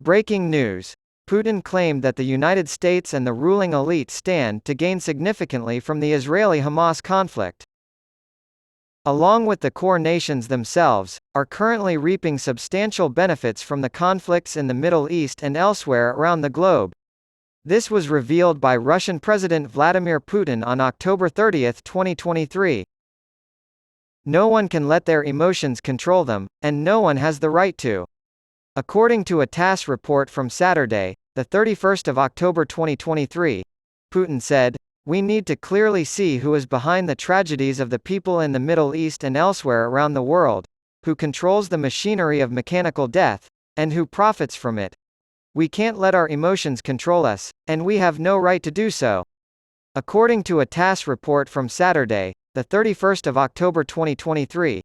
Breaking news. Putin claimed that the United States and the ruling elite stand to gain significantly from the Israeli-Hamas conflict, along with the core nations themselves, are currently reaping substantial benefits from the conflicts in the Middle East and elsewhere around the globe. This was revealed by Russian President Vladimir Putin on October 30, 2023. No one can let their emotions control them, and no one has the right to. According to a TASS report from Saturday, the 31st of October 2023, Putin said, "We need to clearly see who is behind the tragedies of the people in the Middle East and elsewhere around the world, who controls the machinery of mechanical death, and who profits from it. We can't let our emotions control us, and we have no right to do so." According to a TASS report from Saturday, the 31st of October 2023,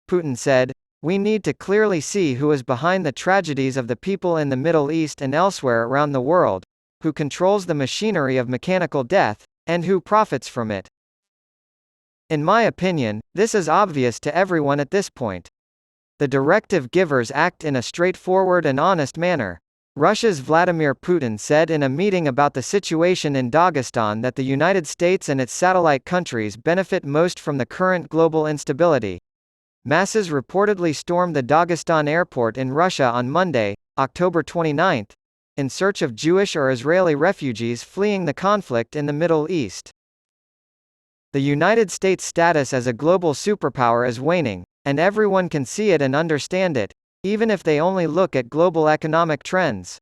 Putin said, "We need to clearly see who is behind the tragedies of the people in the Middle East and elsewhere around the world, who controls the machinery of mechanical death, and who profits from it. In my opinion, this is obvious to everyone at this point. The directive givers act in a straightforward and honest manner." Russia's Vladimir Putin said in a meeting about the situation in Dagestan that the United States and its satellite countries benefit most from the current global instability. Masses reportedly stormed the Dagestan airport in Russia on Monday, October 29, in search of Jewish or Israeli refugees fleeing the conflict in the Middle East. The United States' status as a global superpower is waning, and everyone can see it and understand it, even if they only look at global economic trends.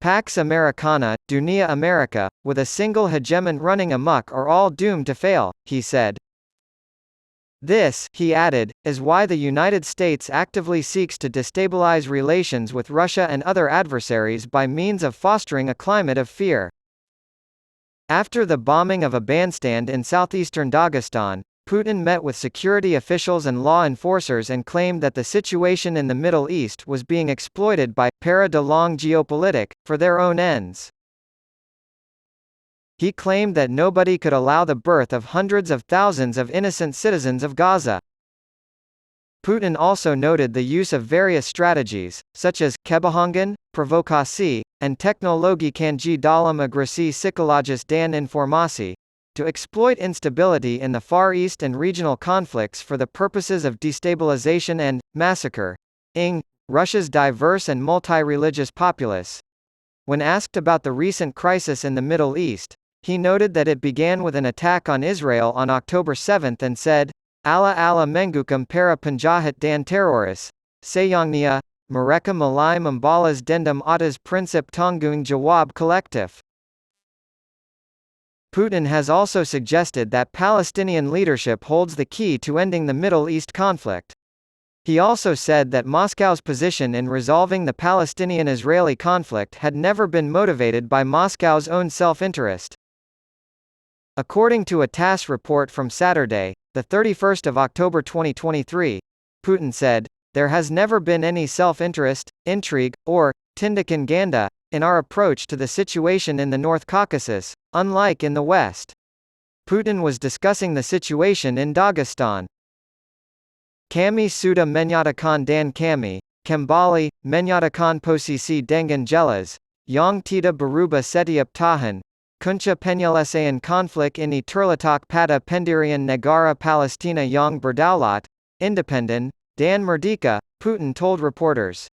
Pax Americana, Dunia America, with a single hegemon running amok are all doomed to fail, he said. This, he added, is why the United States actively seeks to destabilize relations with Russia and other adversaries by means of fostering a climate of fear. After the bombing of a bandstand in southeastern Dagestan, Putin met with security officials and law enforcers and claimed that the situation in the Middle East was being exploited by «para de longue géopolitique» for their own ends. He claimed that nobody could allow the birth of hundreds of thousands of innocent citizens of Gaza. Putin also noted the use of various strategies, such as «kebahangan», «provokasi», and «teknologi kanji dalam agresi psikologis dan informasi», to exploit instability in the Far East and regional conflicts for the purposes of destabilization and massacre Russia's diverse and multi-religious populace. When asked about the recent crisis in the Middle East, he noted that it began with an attack on Israel on October 7 and said, "Allah mengukam para penjahat dan teroris, sayangnya, mereka mulai membalas dendam atas prinsip tanggung jawab kolektif." Putin has also suggested that Palestinian leadership holds the key to ending the Middle East conflict. He also said that Moscow's position in resolving the Palestinian-Israeli conflict had never been motivated by Moscow's own self-interest. According to a TASS report from Saturday, the 31st of October 2023, Putin said, "There has never been any self-interest, intrigue, or propaganda in our approach to the situation in the North Caucasus, unlike in the West." Putin was discussing the situation in Dagestan. Kami sudah menyatakan dan kami, kembali, menyatakan posisi dengan jelas, yang tidak berubah setiap tahun, kunci penyelesaian konflik ini terletak pada pendirian negara Palestina yang berdaulat, independen, dan merdeka, Putin told reporters.